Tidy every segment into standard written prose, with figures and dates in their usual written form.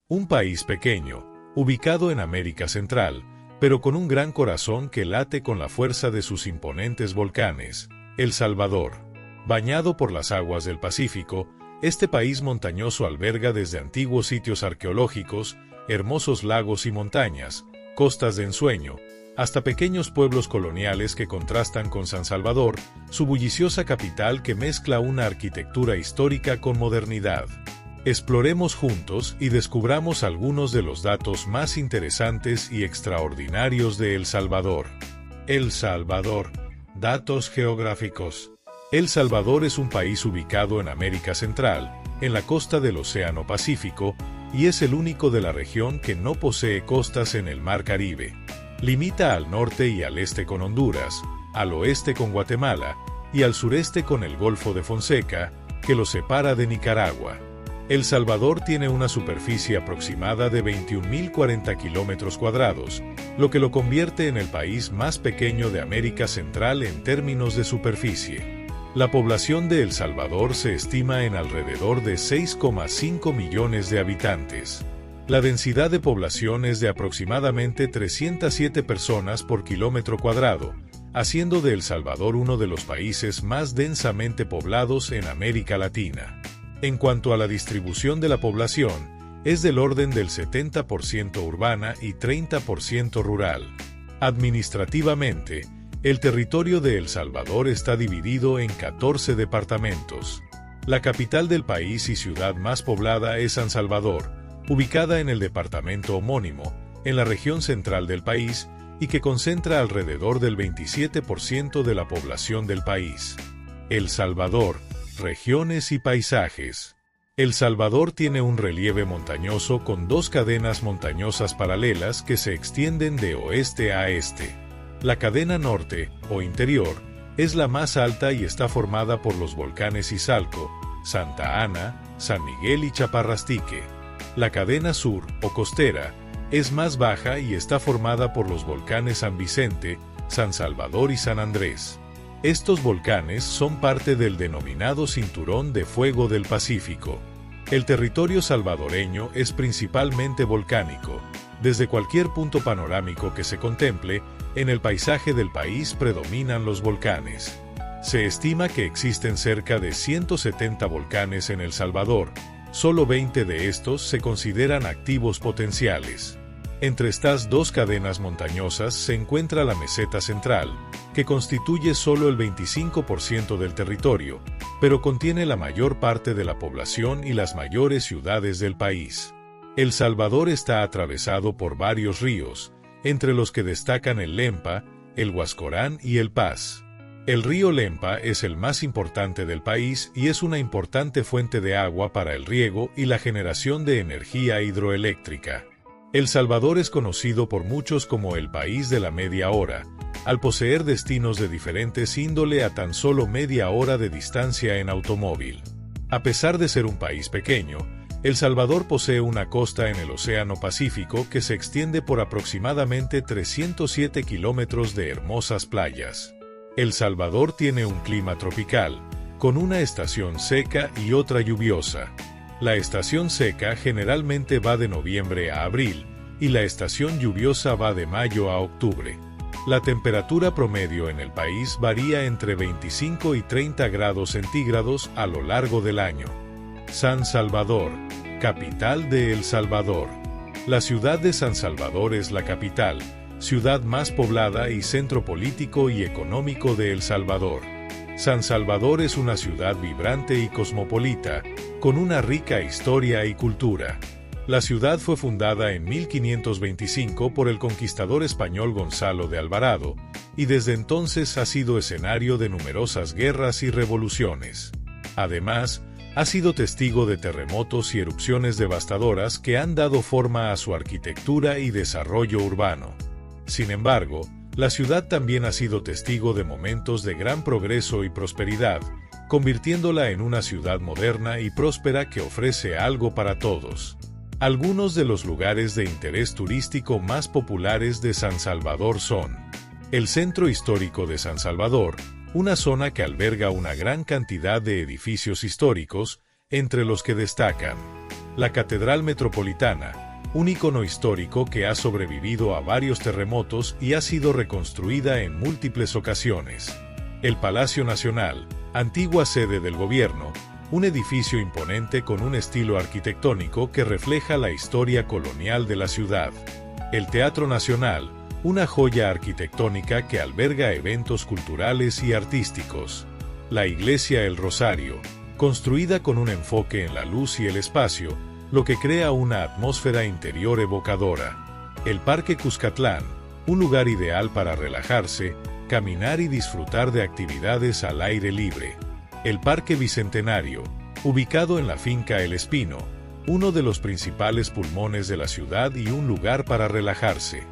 Un país pequeño, ubicado en América Central, pero con un gran corazón que late con la fuerza de sus imponentes volcanes, El Salvador. Bañado por las aguas del Pacífico, este país montañoso alberga desde antiguos sitios arqueológicos, hermosos lagos y montañas, costas de ensueño, hasta pequeños pueblos coloniales que contrastan con San Salvador, su bulliciosa capital que mezcla una arquitectura histórica con modernidad. Exploremos juntos y descubramos algunos de los datos más interesantes y extraordinarios de El Salvador. El Salvador. Datos geográficos. El Salvador es un país ubicado en América Central, en la costa del Océano Pacífico, y es el único de la región que no posee costas en el Mar Caribe. Limita al norte y al este con Honduras, al oeste con Guatemala, y al sureste con el Golfo de Fonseca, que lo separa de Nicaragua. El Salvador tiene una superficie aproximada de 21.040 kilómetros cuadrados, lo que lo convierte en el país más pequeño de América Central en términos de superficie. La población de El Salvador se estima en alrededor de 6,5 millones de habitantes. La densidad de población es de aproximadamente 307 personas por kilómetro cuadrado, haciendo de El Salvador uno de los países más densamente poblados en América Latina. En cuanto a la distribución de la población, es del orden del 70% urbana y 30% rural. Administrativamente, el territorio de El Salvador está dividido en 14 departamentos. La capital del país y ciudad más poblada es San Salvador, ubicada en el departamento homónimo, en la región central del país, y que concentra alrededor del 27% de la población del país. El Salvador, regiones y paisajes. El Salvador tiene un relieve montañoso con dos cadenas montañosas paralelas que se extienden de oeste a este. La cadena norte, o interior, es la más alta y está formada por los volcanes Izalco, Santa Ana, San Miguel y Chaparrastique. La cadena sur, o costera, es más baja y está formada por los volcanes San Vicente, San Salvador y San Andrés. Estos volcanes son parte del denominado Cinturón de Fuego del Pacífico. El territorio salvadoreño es principalmente volcánico. Desde cualquier punto panorámico que se contemple, en el paisaje del país predominan los volcanes. Se estima que existen cerca de 170 volcanes en El Salvador. Solo 20 de estos se consideran activos potenciales. Entre estas dos cadenas montañosas se encuentra la meseta central, que constituye solo el 25% del territorio, pero contiene la mayor parte de la población y las mayores ciudades del país. El Salvador está atravesado por varios ríos, entre los que destacan el Lempa, el Huascorán y el Paz. El río Lempa es el más importante del país y es una importante fuente de agua para el riego y la generación de energía hidroeléctrica. El Salvador es conocido por muchos como el país de la media hora, al poseer destinos de diferentes índole a tan solo media hora de distancia en automóvil. A pesar de ser un país pequeño, El Salvador posee una costa en el Océano Pacífico que se extiende por aproximadamente 307 kilómetros de hermosas playas. El Salvador tiene un clima tropical, con una estación seca y otra lluviosa. La estación seca generalmente va de noviembre a abril, y la estación lluviosa va de mayo a octubre. La temperatura promedio en el país varía entre 25 y 30 grados centígrados a lo largo del año. San Salvador, capital de El Salvador. La ciudad de San Salvador es la capital, ciudad más poblada y centro político y económico de El Salvador. San Salvador es una ciudad vibrante y cosmopolita, con una rica historia y cultura. La ciudad fue fundada en 1525 por el conquistador español Gonzalo de Alvarado, y desde entonces ha sido escenario de numerosas guerras y revoluciones. Además, ha sido testigo de terremotos y erupciones devastadoras que han dado forma a su arquitectura y desarrollo urbano. Sin embargo, la ciudad también ha sido testigo de momentos de gran progreso y prosperidad, convirtiéndola en una ciudad moderna y próspera que ofrece algo para todos. Algunos de los lugares de interés turístico más populares de San Salvador son: el Centro Histórico de San Salvador, una zona que alberga una gran cantidad de edificios históricos, entre los que destacan La Catedral Metropolitana, un ícono histórico que ha sobrevivido a varios terremotos y ha sido reconstruida en múltiples ocasiones. El Palacio Nacional, antigua sede del gobierno, un edificio imponente con un estilo arquitectónico que refleja la historia colonial de la ciudad. El Teatro Nacional, una joya arquitectónica que alberga eventos culturales y artísticos. La Iglesia El Rosario, construida con un enfoque en la luz y el espacio, lo que crea una atmósfera interior evocadora. El Parque Cuscatlán, un lugar ideal para relajarse, caminar y disfrutar de actividades al aire libre. El Parque Bicentenario, ubicado en la finca El Espino, uno de los principales pulmones de la ciudad y un lugar para relajarse.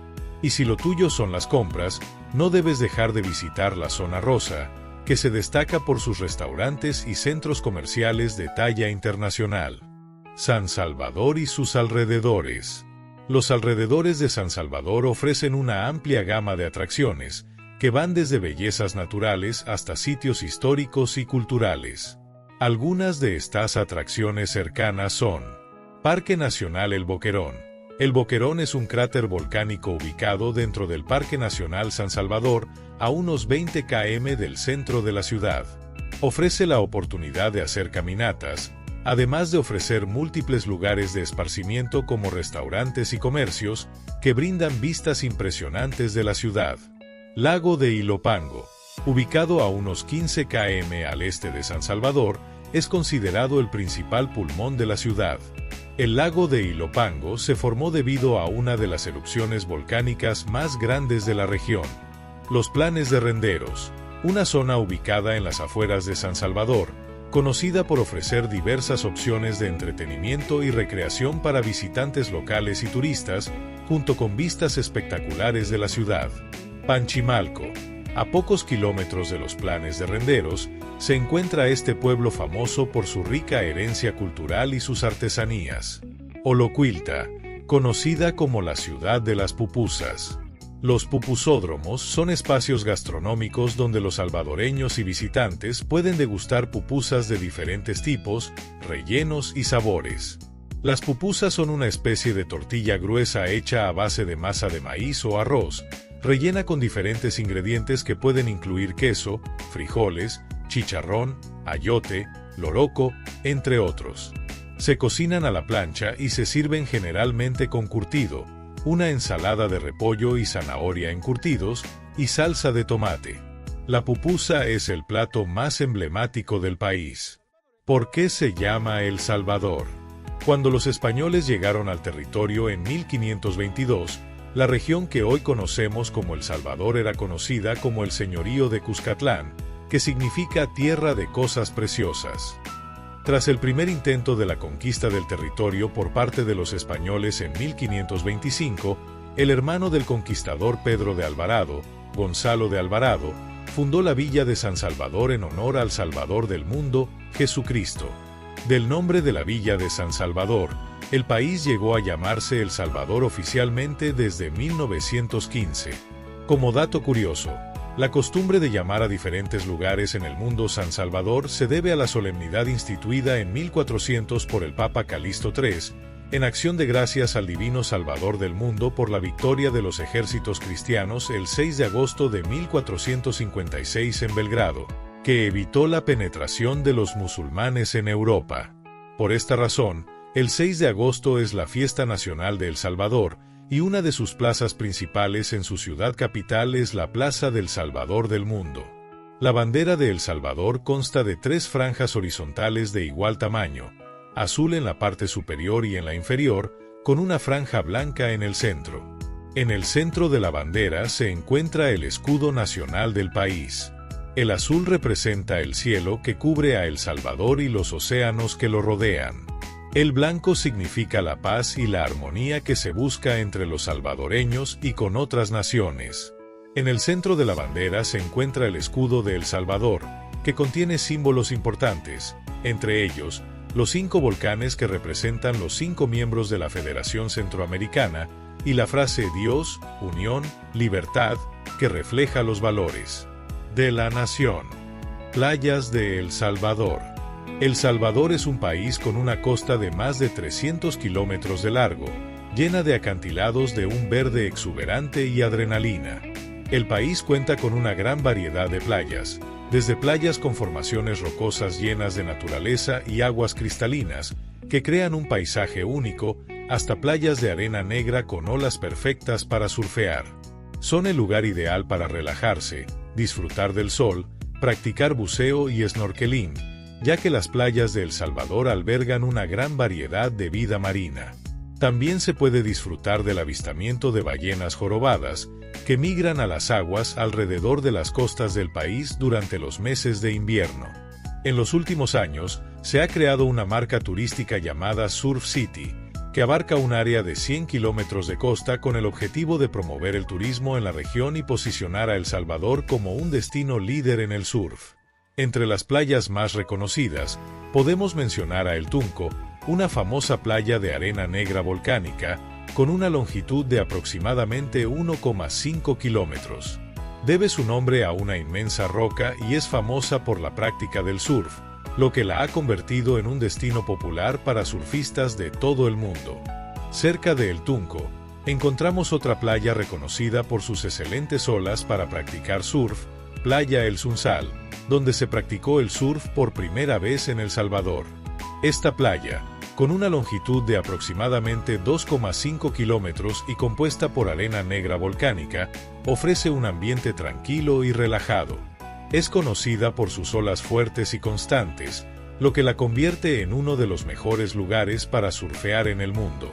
Y si lo tuyo son las compras, no debes dejar de visitar la Zona Rosa, que se destaca por sus restaurantes y centros comerciales de talla internacional. San Salvador y sus alrededores. Los alrededores de San Salvador ofrecen una amplia gama de atracciones, que van desde bellezas naturales hasta sitios históricos y culturales. Algunas de estas atracciones cercanas son: Parque Nacional El Boquerón. El Boquerón es un cráter volcánico ubicado dentro del Parque Nacional San Salvador, a unos 20 km del centro de la ciudad. Ofrece la oportunidad de hacer caminatas, además de ofrecer múltiples lugares de esparcimiento como restaurantes y comercios, que brindan vistas impresionantes de la ciudad. Lago de Ilopango, ubicado a unos 15 km al este de San Salvador, es considerado el principal pulmón de la ciudad. El lago de Ilopango se formó debido a una de las erupciones volcánicas más grandes de la región. Los Planes de Renderos, una zona ubicada en las afueras de San Salvador, conocida por ofrecer diversas opciones de entretenimiento y recreación para visitantes locales y turistas, junto con vistas espectaculares de la ciudad. Panchimalco. A pocos kilómetros de los Planes de Renderos, se encuentra este pueblo famoso por su rica herencia cultural y sus artesanías. Olocuilta, conocida como la ciudad de las pupusas. Los pupusódromos son espacios gastronómicos donde los salvadoreños y visitantes pueden degustar pupusas de diferentes tipos, rellenos y sabores. Las pupusas son una especie de tortilla gruesa hecha a base de masa de maíz o arroz, rellena con diferentes ingredientes que pueden incluir queso, frijoles, chicharrón, ayote, loroco, entre otros. Se cocinan a la plancha y se sirven generalmente con curtido, una ensalada de repollo y zanahoria encurtidos, y salsa de tomate. La pupusa es el plato más emblemático del país. ¿Por qué se llama El Salvador? Cuando los españoles llegaron al territorio en 1522, la región que hoy conocemos como El Salvador era conocida como el Señorío de Cuscatlán, que significa tierra de cosas preciosas. Tras el primer intento de la conquista del territorio por parte de los españoles en 1525, el hermano del conquistador Pedro de Alvarado, Gonzalo de Alvarado, fundó la villa de San Salvador en honor al Salvador del mundo, Jesucristo. Del nombre de la villa de San Salvador, el país llegó a llamarse El Salvador oficialmente desde 1915. Como dato curioso, la costumbre de llamar a diferentes lugares en el mundo San Salvador se debe a la solemnidad instituida en 1400 por el Papa Calixto III, en acción de gracias al divino Salvador del mundo por la victoria de los ejércitos cristianos el 6 de agosto de 1456 en Belgrado, que evitó la penetración de los musulmanes en Europa. Por esta razón, el 6 de agosto es la fiesta nacional de El Salvador, y una de sus plazas principales en su ciudad capital es la Plaza del Salvador del Mundo. La bandera de El Salvador consta de 3 franjas horizontales de igual tamaño, azul en la parte superior y en la inferior, con una franja blanca en el centro. En el centro de la bandera se encuentra el escudo nacional del país. El azul representa el cielo que cubre a El Salvador y los océanos que lo rodean. El blanco significa la paz y la armonía que se busca entre los salvadoreños y con otras naciones. En el centro de la bandera se encuentra el escudo de El Salvador, que contiene símbolos importantes, entre ellos, los 5 volcanes que representan los 5 miembros de la Federación Centroamericana, y la frase Dios, Unión, Libertad, que refleja los valores de la nación. Playas de El Salvador. El Salvador es un país con una costa de más de 300 kilómetros de largo, llena de acantilados de un verde exuberante y adrenalina. El país cuenta con una gran variedad de playas, desde playas con formaciones rocosas llenas de naturaleza y aguas cristalinas, que crean un paisaje único, hasta playas de arena negra con olas perfectas para surfear. Son el lugar ideal para relajarse, disfrutar del sol, practicar buceo y snorkeling, ya que las playas de El Salvador albergan una gran variedad de vida marina. También se puede disfrutar del avistamiento de ballenas jorobadas, que migran a las aguas alrededor de las costas del país durante los meses de invierno. En los últimos años, se ha creado una marca turística llamada Surf City, que abarca un área de 100 kilómetros de costa con el objetivo de promover el turismo en la región y posicionar a El Salvador como un destino líder en el surf. Entre las playas más reconocidas, podemos mencionar a El Tunco, una famosa playa de arena negra volcánica, con una longitud de aproximadamente 1,5 kilómetros. Debe su nombre a una inmensa roca y es famosa por la práctica del surf, lo que la ha convertido en un destino popular para surfistas de todo el mundo. Cerca de El Tunco, encontramos otra playa reconocida por sus excelentes olas para practicar surf, Playa El Sunsal, donde se practicó el surf por primera vez en El Salvador. Esta playa, con una longitud de aproximadamente 2,5 kilómetros y compuesta por arena negra volcánica, ofrece un ambiente tranquilo y relajado. Es conocida por sus olas fuertes y constantes, lo que la convierte en uno de los mejores lugares para surfear en el mundo.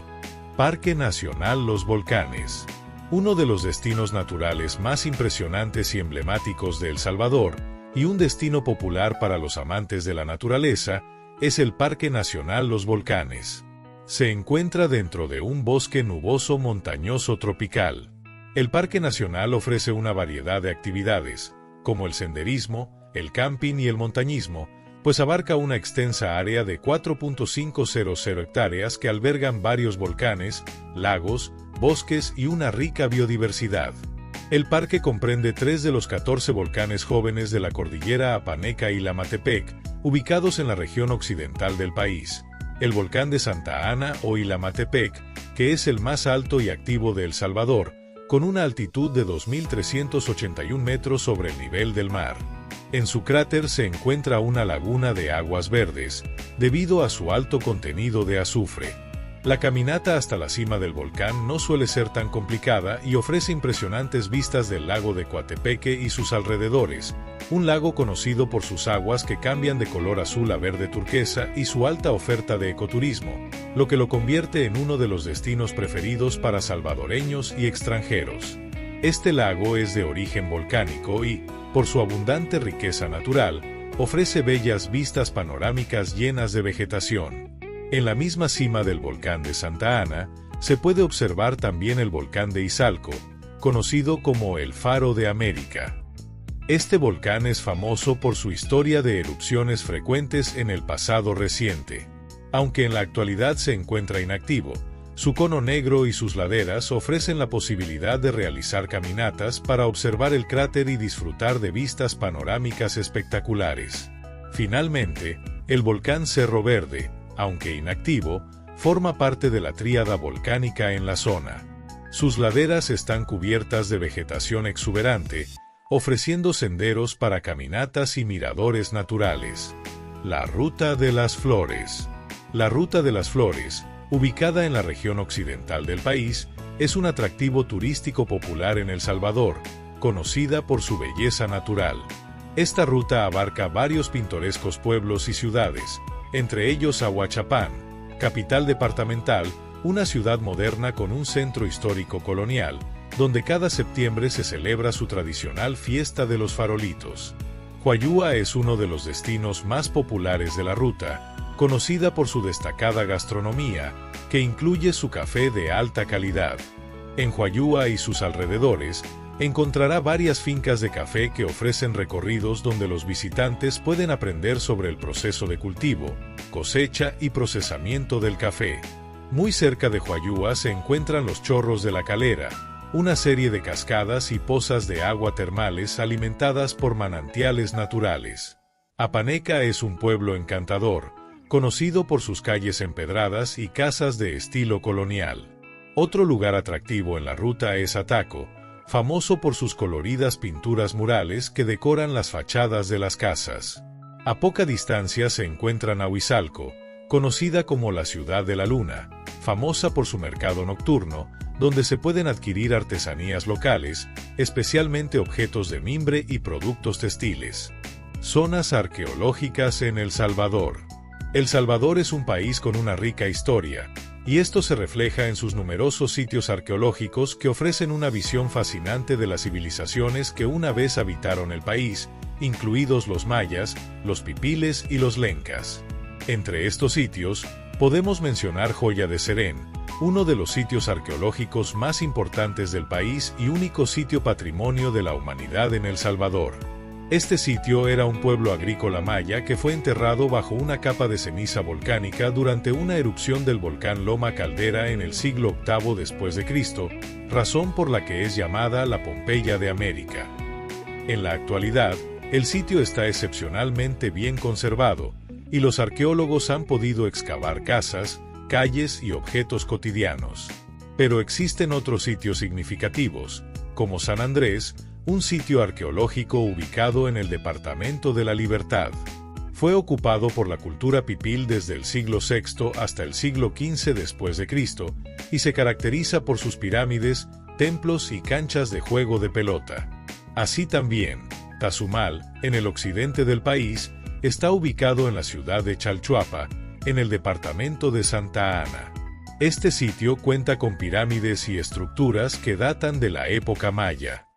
Parque Nacional Los Volcanes. Uno de los destinos naturales más impresionantes y emblemáticos de El Salvador, y un destino popular para los amantes de la naturaleza, es el Parque Nacional Los Volcanes. Se encuentra dentro de un bosque nuboso montañoso tropical. El Parque Nacional ofrece una variedad de actividades, como el senderismo, el camping y el montañismo, pues abarca una extensa área de 4.500 hectáreas que albergan varios volcanes, lagos, bosques y una rica biodiversidad. El parque comprende 3 de los 14 volcanes jóvenes de la cordillera Apaneca y Ilamatepec, ubicados en la región occidental del país. El volcán de Santa Ana o Ilamatepec, que es el más alto y activo de El Salvador, con una altitud de 2.381 metros sobre el nivel del mar. En su cráter se encuentra una laguna de aguas verdes, debido a su alto contenido de azufre. La caminata hasta la cima del volcán no suele ser tan complicada y ofrece impresionantes vistas del lago de Coatepeque y sus alrededores, un lago conocido por sus aguas que cambian de color azul a verde turquesa y su alta oferta de ecoturismo, lo que lo convierte en uno de los destinos preferidos para salvadoreños y extranjeros. Este lago es de origen volcánico y, por su abundante riqueza natural, ofrece bellas vistas panorámicas llenas de vegetación. En la misma cima del volcán de Santa Ana, se puede observar también el volcán de Izalco, conocido como el Faro de América. Este volcán es famoso por su historia de erupciones frecuentes en el pasado reciente. Aunque en la actualidad se encuentra inactivo, su cono negro y sus laderas ofrecen la posibilidad de realizar caminatas para observar el cráter y disfrutar de vistas panorámicas espectaculares. Finalmente, el volcán Cerro Verde, aunque inactivo, forma parte de la tríada volcánica en la zona. Sus laderas están cubiertas de vegetación exuberante, ofreciendo senderos para caminatas y miradores naturales. La Ruta de las Flores. La Ruta de las Flores, ubicada en la región occidental del país, es un atractivo turístico popular en El Salvador, conocida por su belleza natural. Esta ruta abarca varios pintorescos pueblos y ciudades, entre ellos Ahuachapán, capital departamental, una ciudad moderna con un centro histórico colonial, donde cada septiembre se celebra su tradicional fiesta de los farolitos. Huayúa es uno de los destinos más populares de la ruta, conocida por su destacada gastronomía, que incluye su café de alta calidad. En Huayúa y sus alrededores, encontrará varias fincas de café que ofrecen recorridos donde los visitantes pueden aprender sobre el proceso de cultivo, cosecha y procesamiento del café. Muy cerca de Huayúa se encuentran los Chorros de la Calera, una serie de cascadas y pozas de agua termales alimentadas por manantiales naturales. Apaneca es un pueblo encantador, conocido por sus calles empedradas y casas de estilo colonial. Otro lugar atractivo en la ruta es Ataco, famoso por sus coloridas pinturas murales que decoran las fachadas de las casas. A poca distancia se encuentra Nahuizalco, conocida como la Ciudad de la Luna, famosa por su mercado nocturno, donde se pueden adquirir artesanías locales, especialmente objetos de mimbre y productos textiles. Zonas arqueológicas en El Salvador. El Salvador es un país con una rica historia, y esto se refleja en sus numerosos sitios arqueológicos que ofrecen una visión fascinante de las civilizaciones que una vez habitaron el país, incluidos los mayas, los pipiles y los lencas. Entre estos sitios, podemos mencionar Joya de Serén, uno de los sitios arqueológicos más importantes del país y único sitio patrimonio de la humanidad en El Salvador. Este sitio era un pueblo agrícola maya que fue enterrado bajo una capa de ceniza volcánica durante una erupción del volcán Loma Caldera en el siglo VIII después de Cristo, razón por la que es llamada la Pompeya de América. En la actualidad, el sitio está excepcionalmente bien conservado, y los arqueólogos han podido excavar casas, calles y objetos cotidianos. Pero existen otros sitios significativos, como San Andrés, un sitio arqueológico ubicado en el departamento de La Libertad. Fue ocupado por la cultura pipil desde el siglo VI hasta el siglo XV después de Cristo y se caracteriza por sus pirámides, templos y canchas de juego de pelota. Así también, Tazumal, en el occidente del país, está ubicado en la ciudad de Chalchuapa, en el departamento de Santa Ana. Este sitio cuenta con pirámides y estructuras que datan de la época maya.